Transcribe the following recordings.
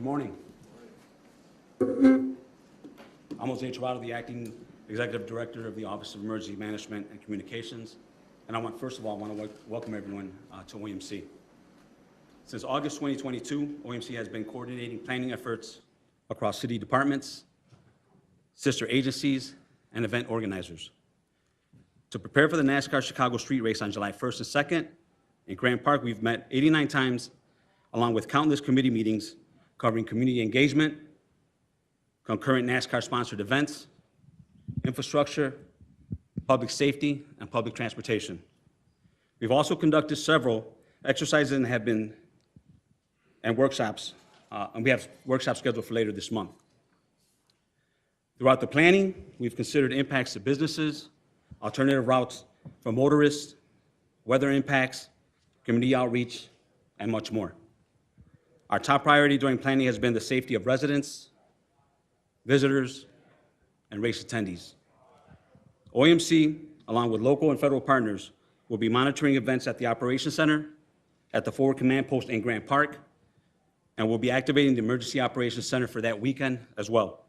morning. I'm Jose Tirado, the Acting Executive Director of the Office of Emergency Management and Communications. And first of all, I want to welcome everyone to OEMC. Since August 2022, OEMC has been coordinating planning efforts across city departments, sister agencies, and event organizers. To prepare for the NASCAR Chicago Street Race on July 1st and 2nd, in Grant Park, we've met 89 times, along with countless committee meetings covering community engagement, concurrent NASCAR-sponsored events, infrastructure, public safety, and public transportation. We've also conducted several exercises and workshops, and we have workshops scheduled for later this month. Throughout the planning, we've considered impacts to businesses, alternative routes for motorists, weather impacts, community outreach, and much more. Our top priority during planning has been the safety of residents, visitors, and race attendees. OEMC, along with local and federal partners, will be monitoring events at the Operations Center, at the Forward Command Post in Grant Park, and we'll be activating the Emergency Operations Center for that weekend as well.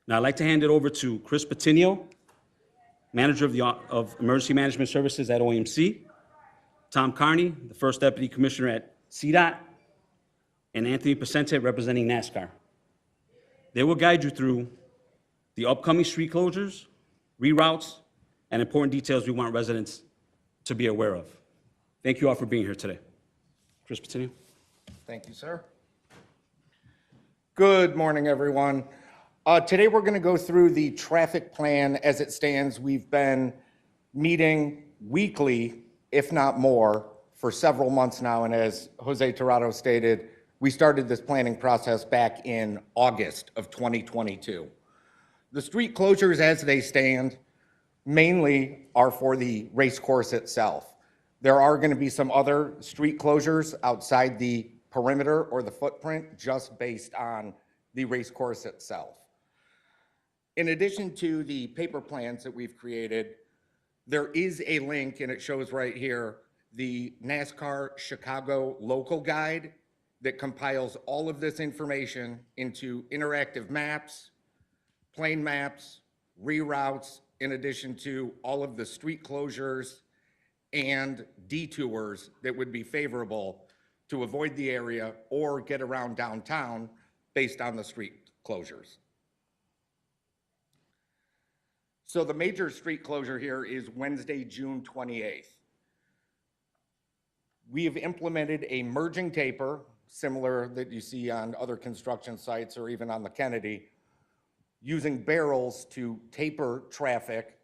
Now, I'd like to hand it over to Chris Patino, Manager of Emergency Management Services at OEMC, Tom Carney, the First Deputy Commissioner at CDOT, and Anthony Pacente, representing NASCAR. They will guide you through the upcoming street closures, reroutes, and important details we want residents to be aware of. Thank you all for being here today. Chris Patino. Thank you, sir. Good morning, everyone. Today we're going to go through the traffic plan as it stands. We've been meeting weekly, if not more, for several months now, and as Jose Tirado stated, we started this planning process back in August of 2022. The street closures as they stand mainly are for the race course itself. There are going to be some other street closures outside the perimeter or the footprint just based on the race course itself. In addition to the paper plans that we've created, there is a link, and it shows right here, the NASCAR Chicago Local Guide that compiles all of this information into interactive maps, plane maps, reroutes, in addition to all of the street closures and detours that would be favorable to avoid the area or get around downtown based on the street closures. So the major street closure here is Wednesday, June 28th. We have implemented a merging taper, similar that you see on other construction sites or even on the Kennedy, using barrels to taper traffic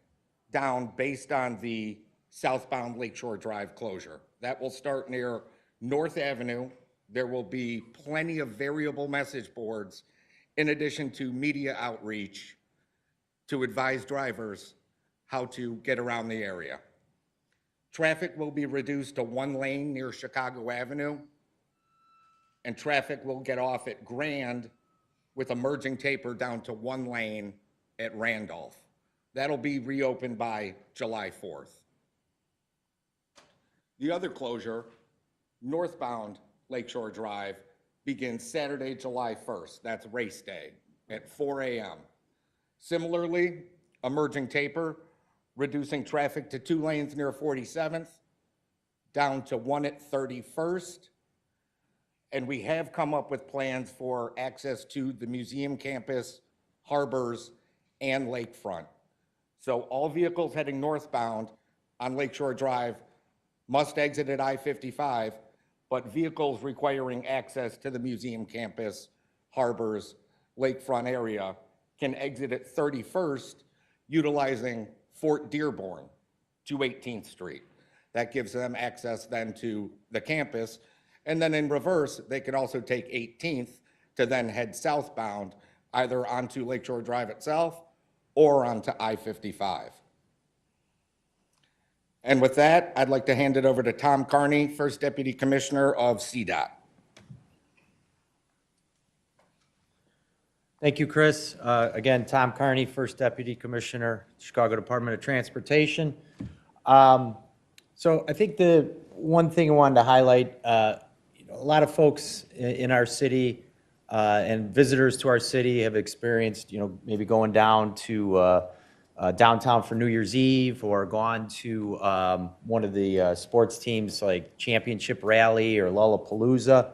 down based on the southbound Lakeshore Drive closure. That will start near North Avenue. There will be plenty of variable message boards in addition to media outreach to advise drivers how to get around the area. Traffic will be reduced to one lane near Chicago Avenue, and traffic will get off at Grand with a merging taper down to one lane at Randolph. That'll be reopened by July 4th. The other closure, northbound Lakeshore Drive, begins Saturday, July 1st. That's race day at 4 a.m. Similarly, a merging taper, reducing traffic to two lanes near 47th, down to one at 31st. And we have come up with plans for access to the museum campus, harbors, and lakefront. So all vehicles heading northbound on Lakeshore Drive must exit at I-55, but vehicles requiring access to the museum campus, harbors, lakefront area can exit at 31st, utilizing Fort Dearborn to 18th Street. That gives them access then to the campus. And then in reverse, they could also take 18th to then head southbound, either onto Lakeshore Drive itself or onto I-55. And with that, I'd like to hand it over to Tom Carney, First Deputy Commissioner of CDOT. Thank you, Chris. Again, Tom Carney, First Deputy Commissioner, Chicago Department of Transportation. So I think the one thing I wanted to highlight, a lot of folks in our city and visitors to our city have experienced, maybe going down to downtown for New Year's Eve, or gone to one of the sports teams like Championship Rally or Lollapalooza.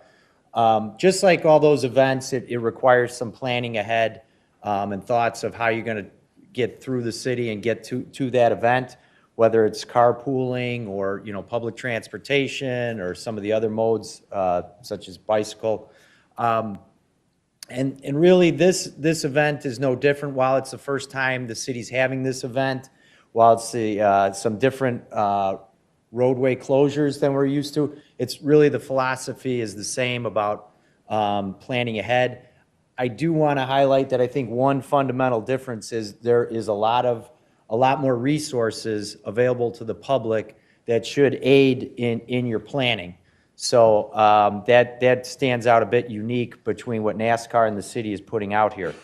Just like all those events, it requires some planning ahead and thoughts of how you're going to get through the city and get to that event, whether it's carpooling or, public transportation or some of the other modes such as bicycle. And really, this event is no different. While it's the first time the city's having this event, while it's some different roadway closures than we're used to, it's really the philosophy is the same about planning ahead. I do want to highlight that I think one fundamental difference is there is a lot more resources available to the public that should aid in your planning. So that stands out a bit unique between what NASCAR and the city is putting out here.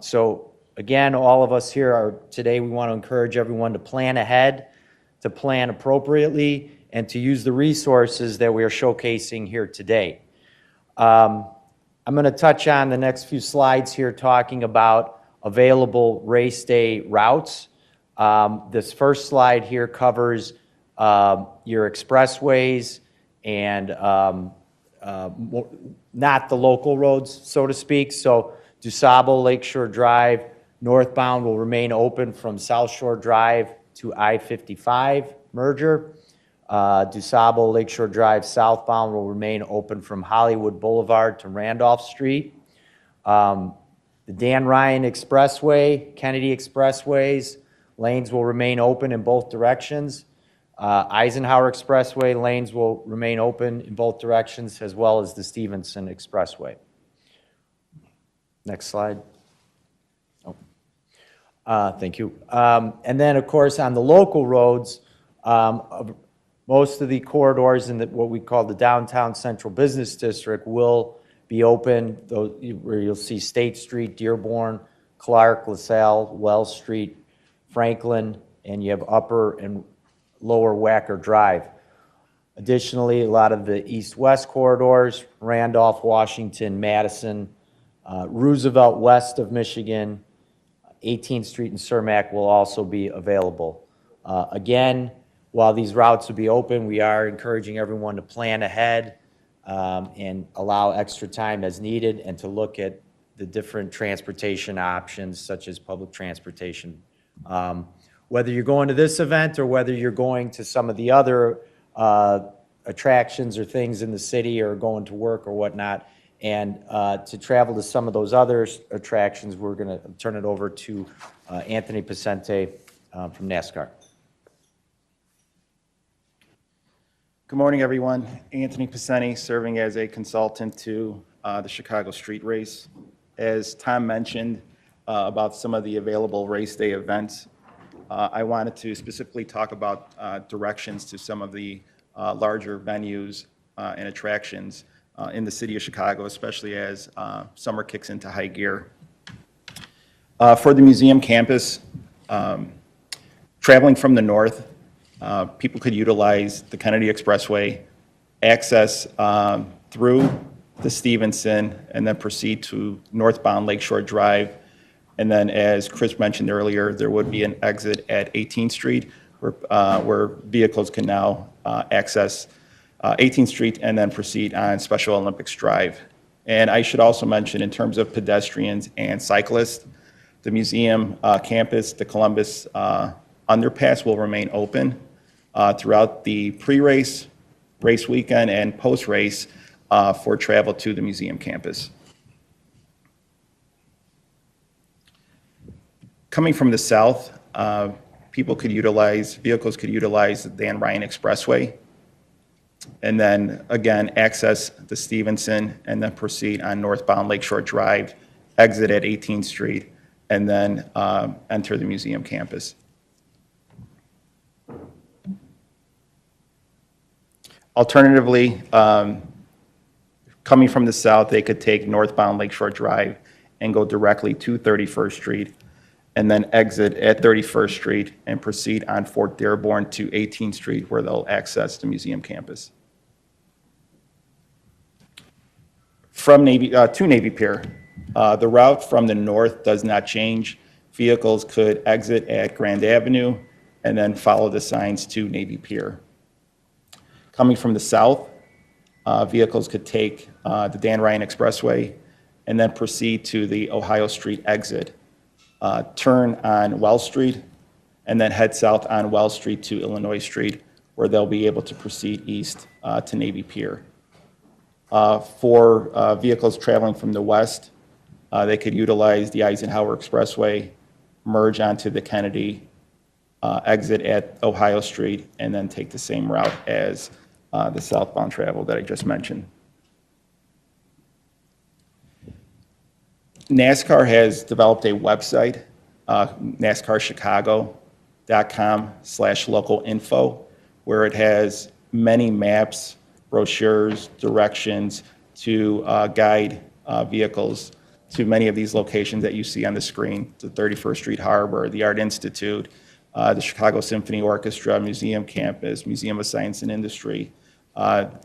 So again, all of us here today, we want to encourage everyone to plan ahead, to plan appropriately, and to use the resources that we are showcasing here today. I'm going to touch on the next few slides here talking about available race day routes. This first slide here covers your expressways and not the local roads, so to speak. So DuSable Lakeshore Drive northbound will remain open from South Shore Drive to I-55 merger. DuSable Lakeshore Drive southbound will remain open from Hollywood Boulevard to Randolph Street. The Dan Ryan Expressway, Kennedy Expressways, lanes will remain open in both directions. Eisenhower Expressway lanes will remain open in both directions, as well as the Stevenson Expressway. Next slide. Thank you. And then, of course, on the local roads, most of the corridors in what we call the downtown central business district will be open, where you'll see State Street, Dearborn, Clark, LaSalle, Wells Street, Franklin, and you have Upper and Lower Wacker Drive. Additionally, a lot of the east-west corridors, Randolph, Washington, Madison, Roosevelt west of Michigan, 18th Street and Cermak will also be available. Again, while these routes will be open, we are encouraging everyone to plan ahead and allow extra time as needed, and to look at the different transportation options such as public transportation. Whether you're going to this event or whether you're going to some of the other attractions or things in the city, or going to work or whatnot, and to travel to some of those other attractions, we're going to turn it over to Anthony Picente from NASCAR. Good morning, everyone. Anthony Picente, serving as a consultant to the Chicago Street Race. As Tom mentioned about some of the available race day events, I wanted to specifically talk about directions to some of the larger venues and attractions in the city of Chicago, especially as summer kicks into high gear. For the museum campus, traveling from the north, people could utilize the Kennedy Expressway, access through the Stevenson, and then proceed to northbound Lakeshore Drive. And then, as Chris mentioned earlier, there would be an exit at 18th Street where vehicles can now access 18th Street and then proceed on Special Olympics Drive. And I should also mention, in terms of pedestrians and cyclists, the museum campus, the Columbus underpass will remain open throughout the pre-race, race weekend, and post-race for travel to the museum campus. Coming from the south, vehicles could utilize the Dan Ryan Expressway, and then again access the Stevenson and then proceed on northbound Lakeshore Drive, exit at 18th Street, and then enter the museum campus. Alternatively, coming from the south, they could take northbound Lakeshore Drive and go directly to 31st Street, and then exit at 31st Street and proceed on Fort Dearborn to 18th Street, where they'll access the museum campus. from to Navy Pier. The route from the north does not change. Vehicles could exit at Grand Avenue and then follow the signs to Navy Pier. Coming from the south, vehicles could take the Dan Ryan Expressway and then proceed to the Ohio Street exit, turn on Wells Street, and then head south on Wells Street to Illinois Street, where they'll be able to proceed east to Navy Pier. For vehicles traveling from the west, they could utilize the Eisenhower Expressway, merge onto the Kennedy, exit at Ohio Street, and then take the same route as the southbound travel that I just mentioned. NASCAR has developed a website, NASCARchicago.com/local info, where it has many maps, brochures, directions to guide vehicles to many of these locations that you see on the screen, the 31st Street Harbor, the Art Institute, the Chicago Symphony Orchestra, Museum Campus, Museum of Science and Industry.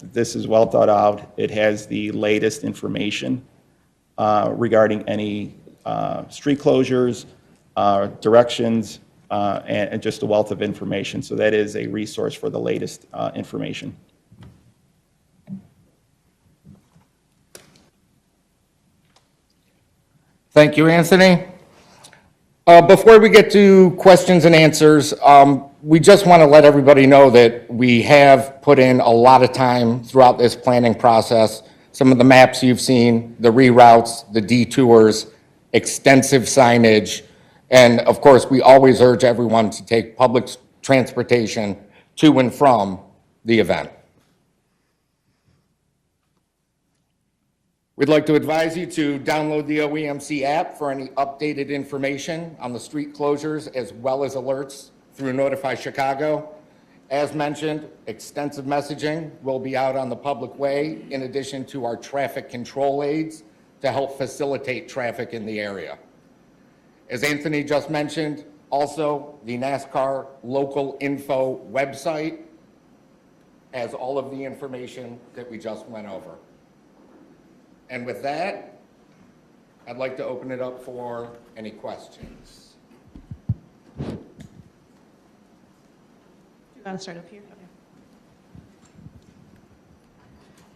This is well thought out. It has the latest information regarding any street closures, directions, and just a wealth of information. So that is a resource for the latest information. Thank you, Anthony. Before we get to questions and answers, we just want to let everybody know that we have put in a lot of time throughout this planning process. Some of the maps you've seen, the reroutes, the detours, extensive signage, and of course, we always urge everyone to take public transportation to and from the event. We'd like to advise you to download the OEMC app for any updated information on the street closures as well as alerts through Notify Chicago. As mentioned, extensive messaging will be out on the public way in addition to our traffic control aids to help facilitate traffic in the area. As Anthony just mentioned, also the NASCAR local info website has all of the information that we just went over. And with that, I'd like to open it up for any questions. You want to start up here? Okay.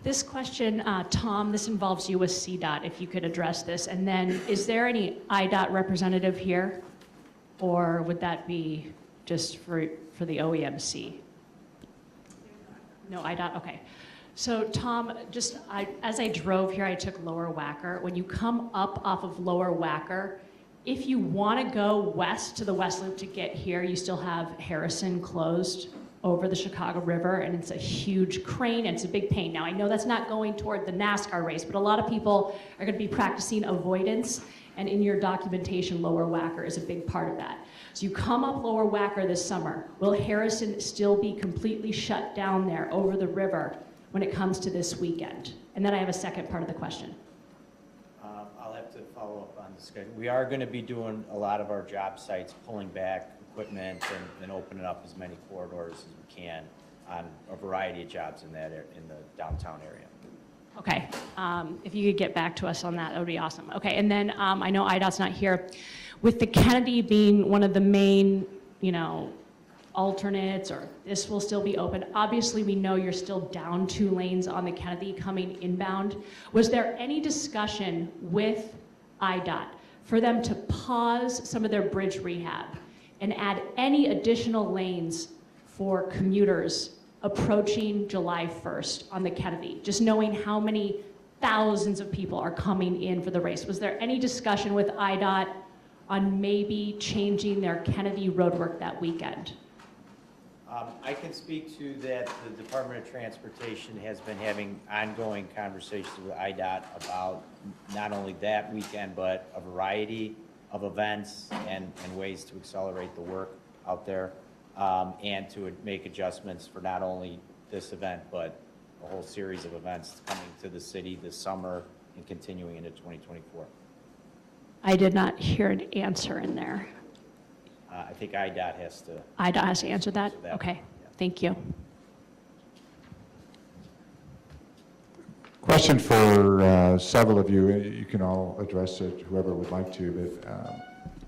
This question, Tom, this involves you with CDOT, if you could address this. And then, is there any IDOT representative here? Or would that be just for the OEMC? No IDOT, okay. So Tom, as I drove here, I took Lower Wacker. When you come up off of Lower Wacker, if you want to go west to the West Loop to get here, you still have Harrison closed over the Chicago River, and it's a huge crane, and it's a big pain. Now, I know that's not going toward the NASCAR race, but a lot of people are going to be practicing avoidance, and in your documentation, Lower Wacker is a big part of that. So you come up Lower Wacker this summer. Will Harrison still be completely shut down there over the river when it comes to this weekend? And then I have a second part of the question. I'll have to follow up on the schedule. We are going to be doing a lot of our job sites, pulling back equipment and opening up as many corridors as we can on a variety of jobs in the downtown area. Okay, if you could get back to us on that, that would be awesome. Okay, and then I know IDOT's not here. With the Kennedy being one of the main, alternates, or this will still be open. Obviously, we know you're still down 2 lanes on the Kennedy coming inbound. Was there any discussion with IDOT for them to pause some of their bridge rehab and add any additional lanes for commuters approaching July 1st on the Kennedy, just knowing how many thousands of people are coming in for the race? Was there any discussion with IDOT on maybe changing their Kennedy roadwork that weekend? I can speak to that. The Department of Transportation has been having ongoing conversations with IDOT about not only that weekend, but a variety of events and ways to accelerate the work out there, and to make adjustments for not only this event, but a whole series of events coming to the city this summer and continuing into 2024. I did not hear an answer in there. I think IDOT has to. IDOT has to answer that? Okay, Yeah. thank you. Question for several of you. You can all address it, whoever would like to, but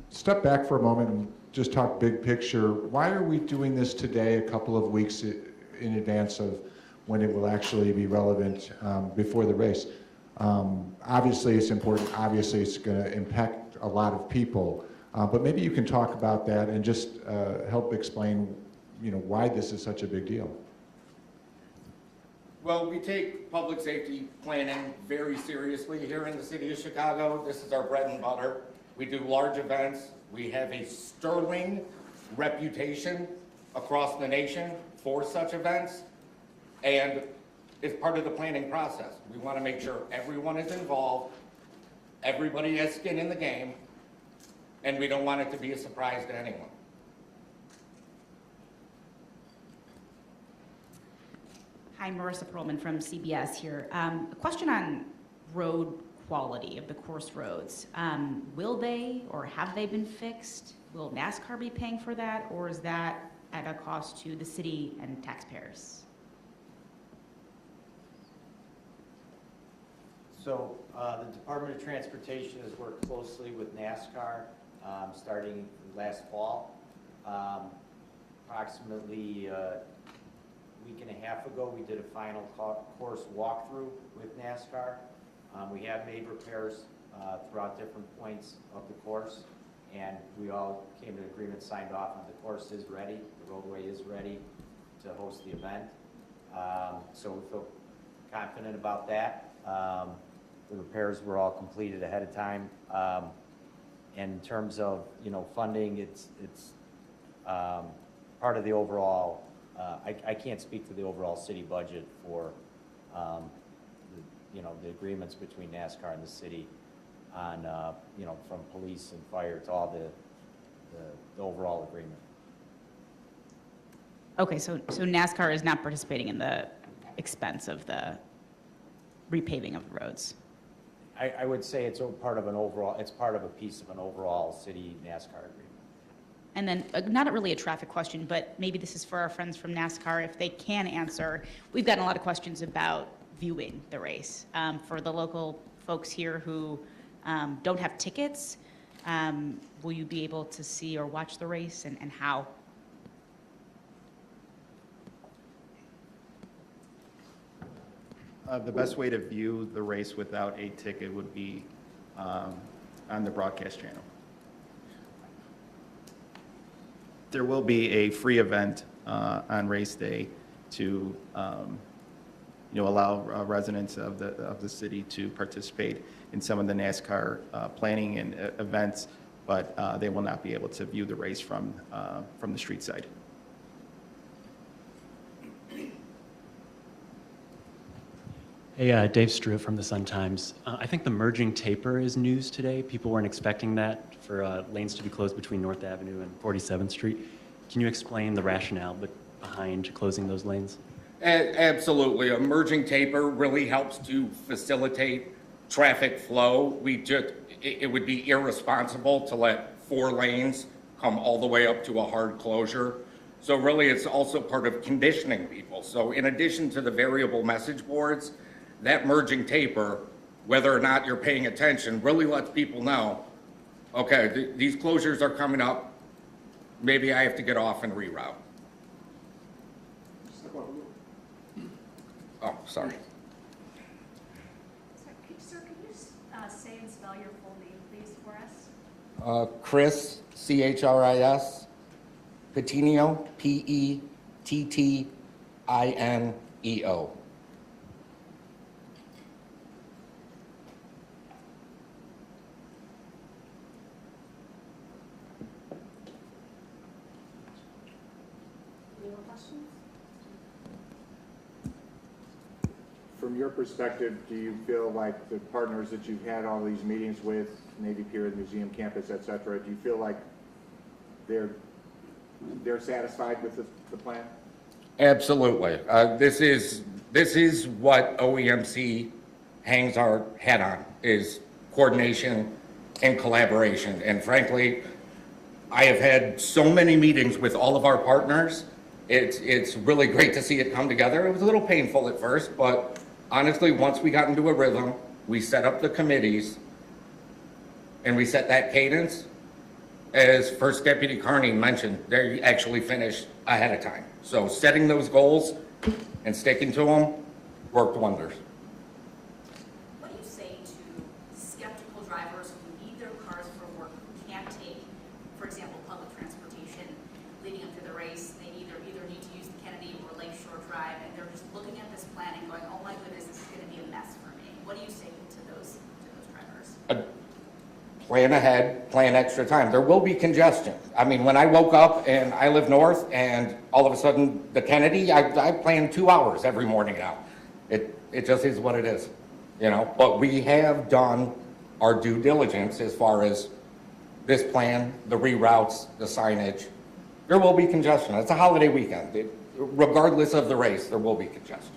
step back for a moment and just talk big picture. Why are we doing this today, a couple of weeks in advance of when it will actually be relevant before the race? Obviously, it's important. Obviously, it's going to impact a lot of people. But maybe you can talk about that and just help explain, why this is such a big deal. Well, we take public safety planning very seriously here in the city of Chicago. This is our bread and butter. We do large events. We have a sterling reputation across the nation for such events. And it's part of the planning process. We want to make sure everyone is involved, everybody has skin in the game, and we don't want it to be a surprise to anyone. Hi, Marissa Perlman from CBS here. A question on road quality of the course roads. Will they or have they been fixed? Will NASCAR be paying for that, or is that at a cost to the city and taxpayers? So the Department of Transportation has worked closely with NASCAR starting last fall. Approximately a week and a half ago, we did a final course walkthrough with NASCAR. We have made repairs throughout different points of the course, and we all came to an agreement, signed off on the course is ready, the roadway is ready to host the event. So we feel confident about that. The repairs were all completed ahead of time. And in terms of, funding, it's part of the overall, I can't speak to the overall city budget for, the agreements between NASCAR and the city on, from police and fire to all the overall agreement. Okay, so NASCAR is not participating in the expense of the repaving of the roads? I would say it's part of a piece of an overall city NASCAR agreement. And then, not really a traffic question, but maybe this is for our friends from NASCAR, if they can answer. We've gotten a lot of questions about viewing the race. For the local folks here who don't have tickets, will you be able to see or watch the race, and how? The best way to view the race without a ticket would be on the broadcast channel. There will be a free event on race day to allow residents of the city to participate in some of the NASCAR planning and events, but they will not be able to view the race from the street side. Hey, Dave Struett from the Sun-Times. I think the merging taper is news today. People weren't expecting that for lanes to be closed between North Avenue and 47th Street. Can you explain the rationale behind closing those lanes? Absolutely. A merging taper really helps to facilitate traffic flow. It would be irresponsible to let 4 lanes come all the way up to a hard closure. So really, it's also part of conditioning people. So in addition to the variable message boards, that merging taper, whether or not you're paying attention, really lets people know, okay, these closures are coming up. Maybe I have to get off and reroute. Oh, sorry. Sir, can you say and spell your full name, please, for us? Chris, C-H-R-I-S, Pettinio, P-E-T-T-I-N-E-O. From your perspective, do you feel like the partners that you've had all these meetings with, Navy Pier, the museum campus, et cetera, do you feel like they're satisfied with the plan? Absolutely. This is what OEMC hangs our hat on, is coordination and collaboration. And frankly, I have had so many meetings with all of our partners. It's really great to see it come together. It was a little painful at first, but honestly, once we got into a rhythm, we set up the committees, and we set that cadence, as First Deputy Carney mentioned, they actually finished ahead of time. So setting those goals and sticking to them worked wonders. What do you say to skeptical drivers who need their cars for work, who can't take, for example, public transportation leading up to the race? They either need to use the Kennedy or Lakeshore Drive, and they're just looking at this plan and going, oh my goodness, this is going to be a mess for me. What do you say to those drivers? Plan ahead, plan extra time. There will be congestion. I mean, when I woke up and I live north and all of a sudden the Kennedy, I plan 2 hours every morning now. It just is what it is, you know? But we have done our due diligence as far as this plan, the reroutes, the signage. There will be congestion. It's a holiday weekend. Regardless of the race, there will be congestion.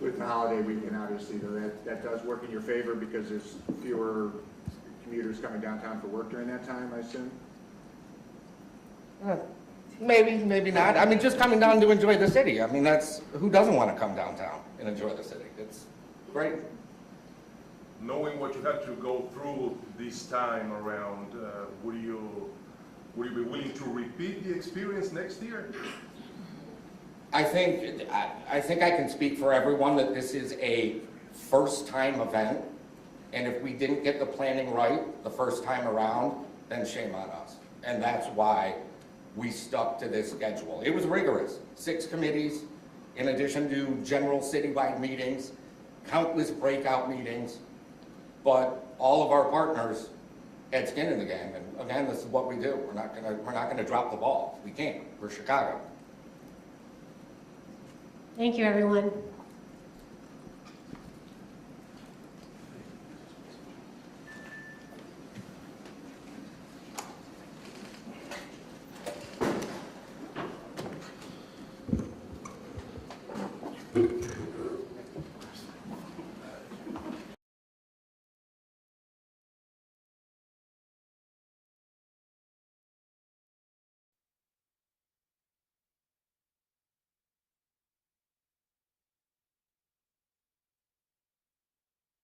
With the holiday weekend, obviously, though, that does work in your favor because there's fewer commuters coming downtown for work during that time, I assume? Maybe, maybe not. I mean, just coming down to enjoy the city. I mean, who doesn't want to come downtown and enjoy the city? It's great. Knowing what you had to go through this time around, would you be willing to repeat the experience next year? I think I can speak for everyone that this is a first-time event, and if we didn't get the planning right the first time around, then shame on us. And that's why we stuck to this schedule. It was rigorous. 6 committees, in addition to general citywide meetings, countless breakout meetings, but all of our partners had skin in the game. And again, this is what we do. We're not gonna drop the ball. We can't. We're Chicago. Thank you, everyone.